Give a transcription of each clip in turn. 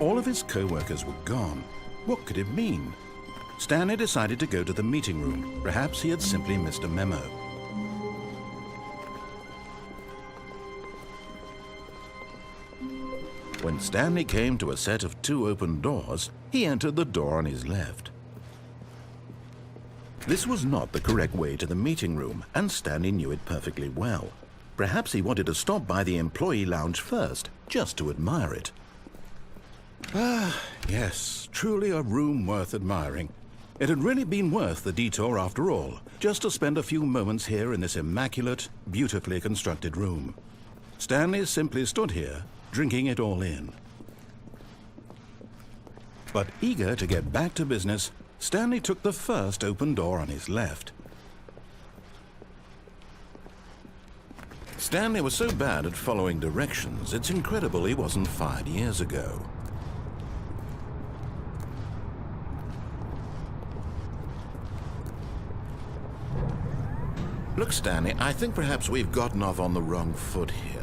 All of his co-workers were gone. What could it mean? Stanley decided to go to the meeting room. Perhaps he had simply missed a memo. When Stanley came to a set of 2 open doors, he entered the door on his left. This was not the correct way to the meeting room, and Stanley knew it perfectly well. Perhaps he wanted to stop by the employee lounge first, just to admire it. Ah, yes, truly a room worth admiring. It had really been worth the detour after all, just to spend a few moments here in this immaculate, beautifully constructed room. Stanley simply stood here, drinking it all in. But eager to get back to business, Stanley took the first open door on his left. Stanley was so bad at following directions, it's incredible he wasn't fired years ago. Look, Stanley, I think perhaps we've gotten off on the wrong foot here.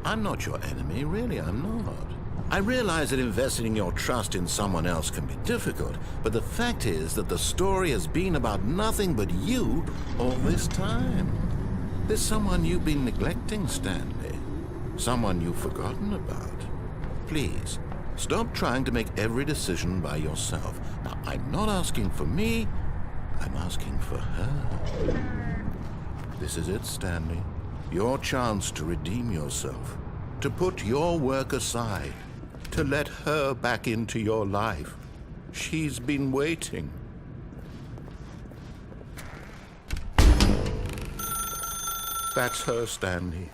I'm not your enemy, really, I'm not. I realize that investing your trust in someone else can be difficult, but the fact is that the story has been about nothing but you all this time. There's someone you've been neglecting, Stanley. Someone you've forgotten about. Please, stop trying to make every decision by yourself. Now, I'm not asking for me, I'm asking for her. This is it, Stanley. Your chance to redeem yourself, to put your work aside, to let her back into your life. She's been waiting. That's her, Stanley.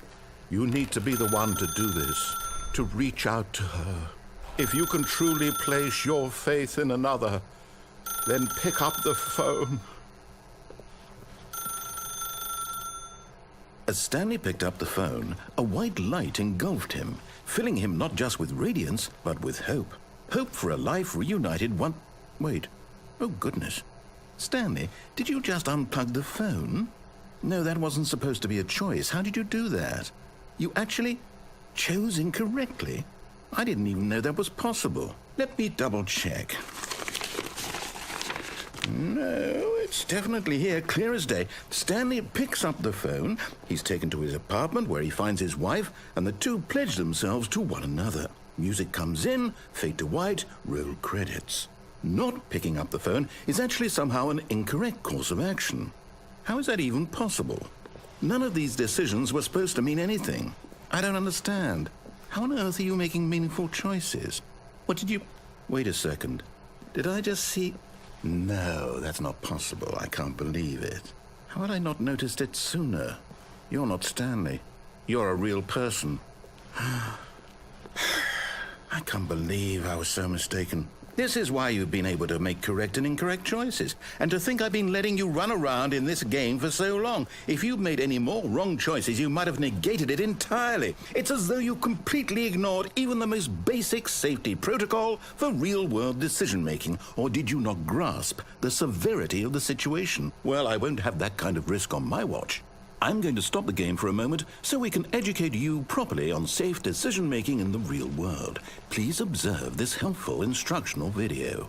You need to be the one to do this, to reach out to her. If you can truly place your faith in another, then pick up the phone. As Stanley picked up the phone, a white light engulfed him, filling him not just with radiance, but with hope. Hope for a life reunited one... Wait. Oh, goodness. Stanley, did you just unplug the phone? No, that wasn't supposed to be a choice. How did you do that? You actually chose incorrectly? I didn't even know that was possible. Let me double-check. No, it's definitely here, clear as day. Stanley picks up the phone. He's taken to his apartment where he finds his wife, and the two pledge themselves to one another. Music comes in, fade to white, roll credits. Not picking up the phone is actually somehow an incorrect course of action. How is that even possible? None of these decisions were supposed to mean anything. I don't understand. How on earth are you making meaningful choices? What did you... Wait a second. Did I just see... No, that's not possible. I can't believe it. How had I not noticed it sooner? You're not Stanley. You're a real person. I can't believe I was so mistaken. This is why you've been able to make correct and incorrect choices. And to think I've been letting you run around in this game for so long. If you'd made any more wrong choices, you might have negated it entirely. It's as though you completely ignored even the most basic safety protocol for real-world decision-making. Or did you not grasp the severity of the situation? Well, I won't have that kind of risk on my watch. I'm going to stop the game for a moment so we can educate you properly on safe decision-making in the real world. Please observe this helpful instructional video.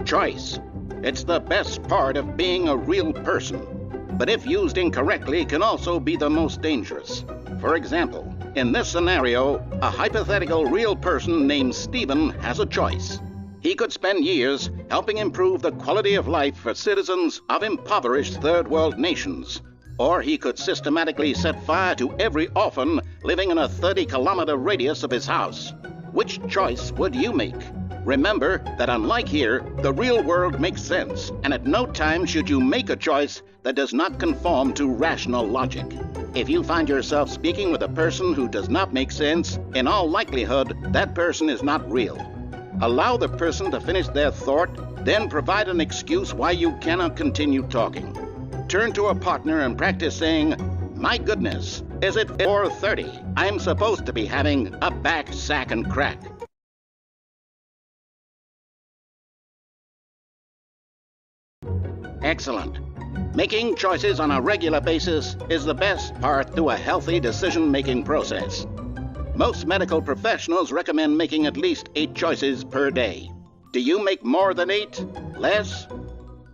Choice. It's the best part of being a real person, but if used incorrectly can also be the most dangerous. For example, in this scenario, a hypothetical real person named Stephen has a choice. He could spend years helping improve the quality of life for citizens of impoverished third world nations. Or he could systematically set fire to every orphan living in a 30-kilometer radius of his house. Which choice would you make? Remember that unlike here, the real world makes sense, and at no time should you make a choice that does not conform to rational logic. If you find yourself speaking with a person who does not make sense, in all likelihood, that person is not real. Allow the person to finish their thought, then provide an excuse why you cannot continue talking. Turn to a partner and practice saying, "My goodness, is it 4:30? I'm supposed to be having a back, sack, and crack." Excellent. Making choices on a regular basis is the best part to a healthy decision-making process. Most medical professionals recommend making at least 8 choices per day. Do you make more than 8? Less?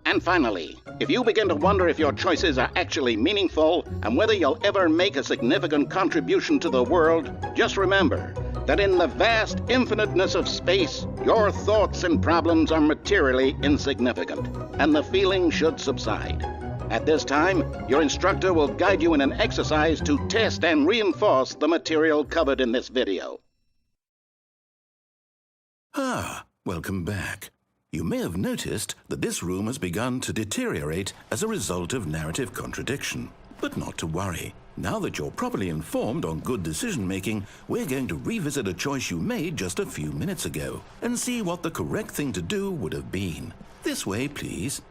And finally, if you begin to wonder if your choices are actually meaningful and whether you'll ever make a significant contribution to the world, just remember that in the vast infiniteness of space, your thoughts and problems are materially insignificant, and the feeling should subside. At this time, your instructor will guide you in an exercise to test and reinforce the material covered in this video. Welcome back. You may have noticed that this room has begun to deteriorate as a result of narrative contradiction. But not to worry. Now that you're properly informed on good decision-making, we're going to revisit a choice you made just a few minutes ago and see what the correct thing to do would have been. This way, please.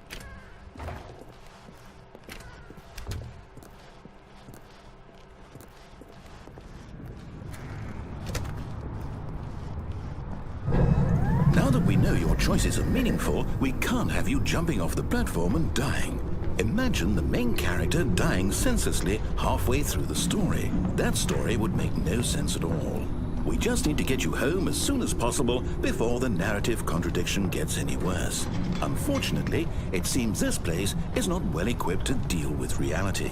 Now that we know your choices are meaningful, we can't have you jumping off the platform and dying. Imagine the main character dying senselessly halfway through the story. That story would make no sense at all. We just need to get you home as soon as possible before the narrative contradiction gets any worse. Unfortunately, it seems this place is not well equipped to deal with reality.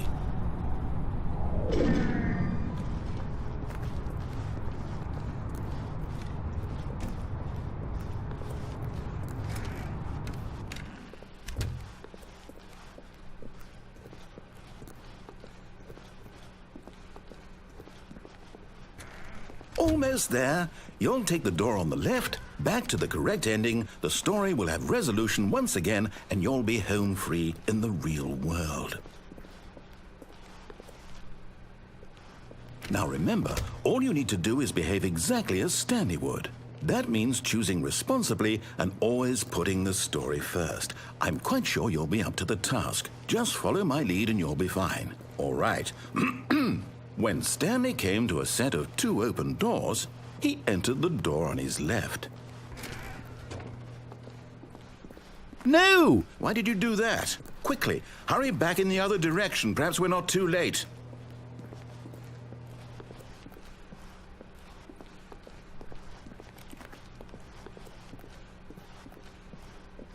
Almost there. You'll take the door on the left, back to the correct ending, the story will have resolution once again, and you'll be home free in the real world. Now remember, all you need to do is behave exactly as Stanley would. That means choosing responsibly and always putting the story first. I'm quite sure you'll be up to the task. Just follow my lead and you'll be fine. All right. When Stanley came to a set of 2 open doors, he entered the door on his left. No! Why did you do that? Quickly, hurry back in the other direction. Perhaps we're not too late.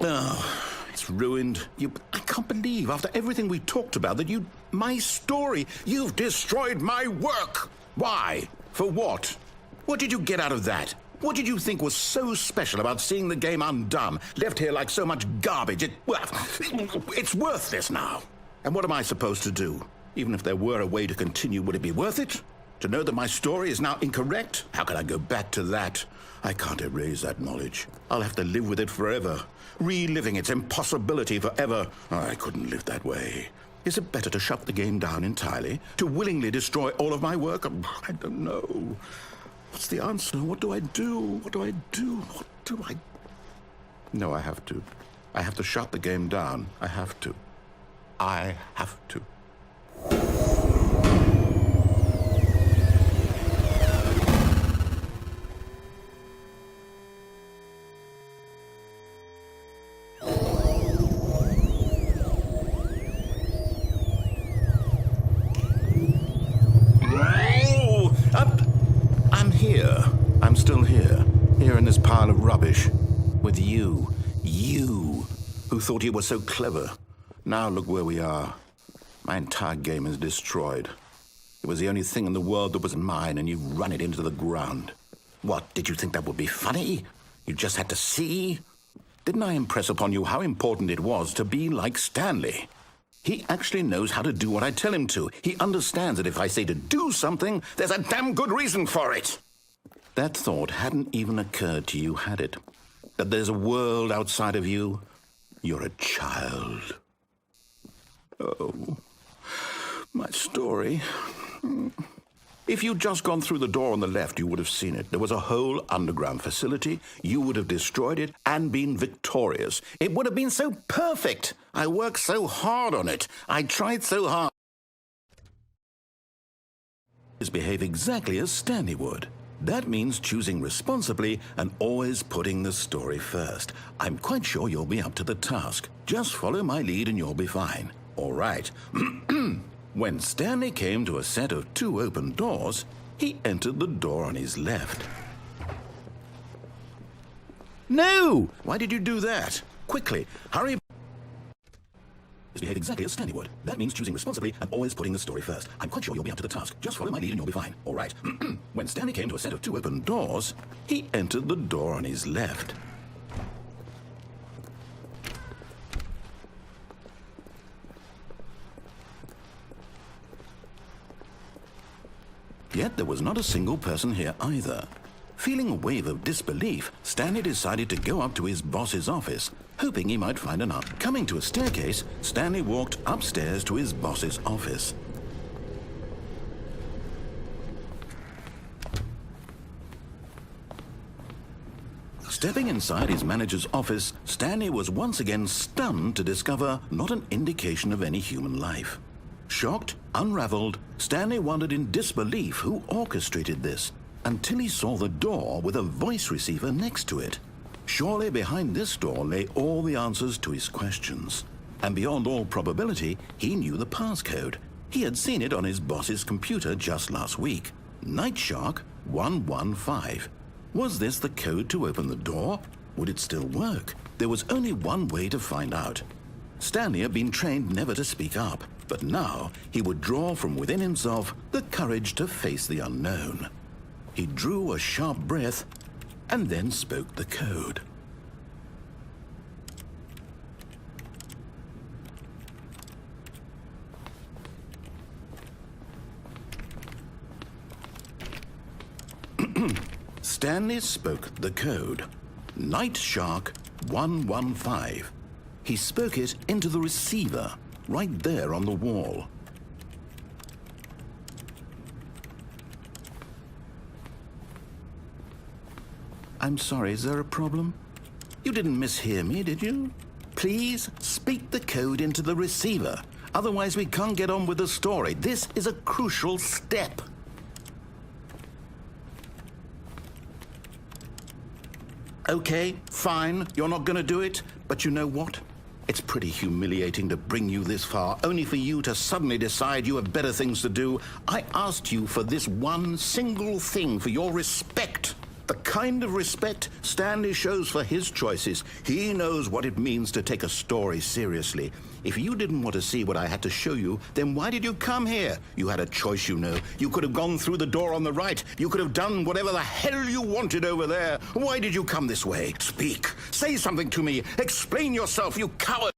Oh, it's ruined. I can't believe, after everything we talked about, that my story, you've destroyed my work. Why? For what? What did you get out of that? What did you think was so special about seeing the game undone, left here like so much garbage? It's worthless now. And what am I supposed to do? Even if there were a way to continue, would it be worth it? To know that my story is now incorrect? How can I go back to that? I can't erase that knowledge. I'll have to live with it forever, reliving its impossibility forever. I couldn't live that way. Is it better to shut the game down entirely? To willingly destroy all of my work? I don't know. What's the answer? What do I do? What do I do? What do I... No, I have to. I have to shut the game down. I have to. I have to. I'm still here in this pile of rubbish, with you who thought you were so clever. Now look where we are. My entire game is destroyed. It was the only thing in the world that was mine, and you've run it into the ground. What, did you think that would be funny? You just had to see? Didn't I impress upon you how important it was to be like Stanley? He actually knows how to do what I tell him to. He understands that if I say to do something, there's a damn good reason for it. That thought hadn't even occurred to you, had it? That there's a world outside of you? You're a child. Oh, my story. If you'd just gone through the door on the left, you would have seen it. There was a whole underground facility. You would have destroyed it and been victorious. It would have been so perfect. I worked so hard on it. I tried so hard. Behave exactly as Stanley would. That means choosing responsibly and always putting the story first. I'm quite sure you'll be up to the task. Just follow my lead and you'll be fine. All right. When Stanley came to a set of 2 open doors, he entered the door on his left. No! Why did you do that? Quickly, hurry. Behave exactly as Stanley would. That means choosing responsibly and always putting the story first. I'm quite sure you'll be up to the task. Just follow my lead and you'll be fine. All right. When Stanley came to a set of 2 open doors, he entered the door on his left. Yet there was not a single person here either. Feeling a wave of disbelief, Stanley decided to go up to his boss's office, hoping he might find an answer. Coming to a staircase, Stanley walked upstairs to his boss's office. Stepping inside his manager's office, Stanley was once again stunned to discover not an indication of any human life. Shocked, unraveled, Stanley wondered in disbelief who orchestrated this, until he saw the door with a voice receiver next to it. Surely behind this door lay all the answers to his questions. And beyond all probability, he knew the passcode. He had seen it on his boss's computer just last week. Night Shark 115. Was this the code to open the door? Would it still work? There was only one way to find out. Stanley had been trained never to speak up, but now he would draw from within himself the courage to face the unknown. He drew a sharp breath and then spoke the code. Stanley spoke the code. Night Shark 115. He spoke it into the receiver, right there on the wall. I'm sorry, is there a problem? You didn't mishear me, did you? Please speak the code into the receiver. Otherwise, we can't get on with the story. This is a crucial step. Okay, fine, you're not going to do it, but you know what? It's pretty humiliating to bring you this far, only for you to suddenly decide you have better things to do. I asked you for this one single thing, for your respect. The kind of respect Stanley shows for his choices. He knows what it means to take a story seriously. If you didn't want to see what I had to show you, then why did you come here? You had a choice, you know. You could have gone through the door on the right. You could have done whatever the hell you wanted over there. Why did you come this way? Speak. Say something to me. Explain yourself, you coward.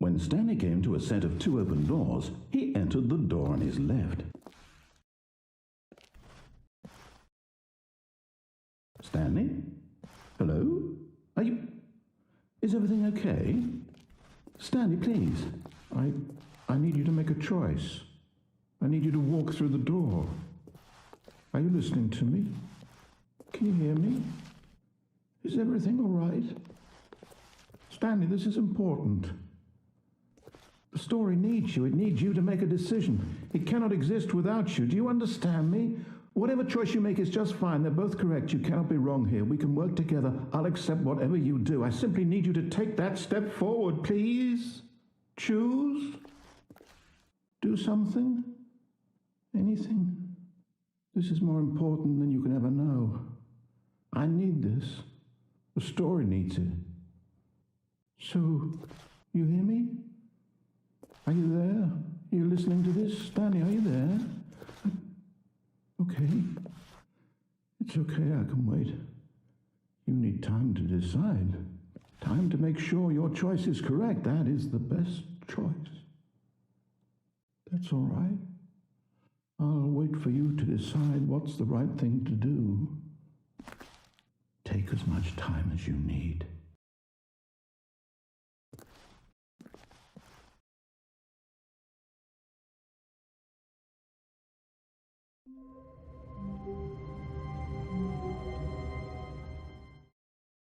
When Stanley came to a set of 2 open doors, he entered the door on his left. Stanley? Hello? Are you... Is everything okay? Stanley, please. I need you to make a choice. I need you to walk through the door. Are you listening to me? Can you hear me? Is everything all right? Stanley, this is important. The story needs you. It needs you to make a decision. It cannot exist without you. Do you understand me? Whatever choice you make is just fine. They're both correct. You cannot be wrong here. We can work together. I'll accept whatever you do. I simply need you to take that step forward, please. Choose. Do something. Anything. This is more important than you can ever know. I need this. The story needs it. So, you hear me? Are you there? Are you listening to this? Stanley, are you there? Okay. It's okay, I can wait. You need time to decide. Time to make sure your choice is correct. That is the best choice. That's all right. I'll wait for you to decide what's the right thing to do. Take as much time as you need.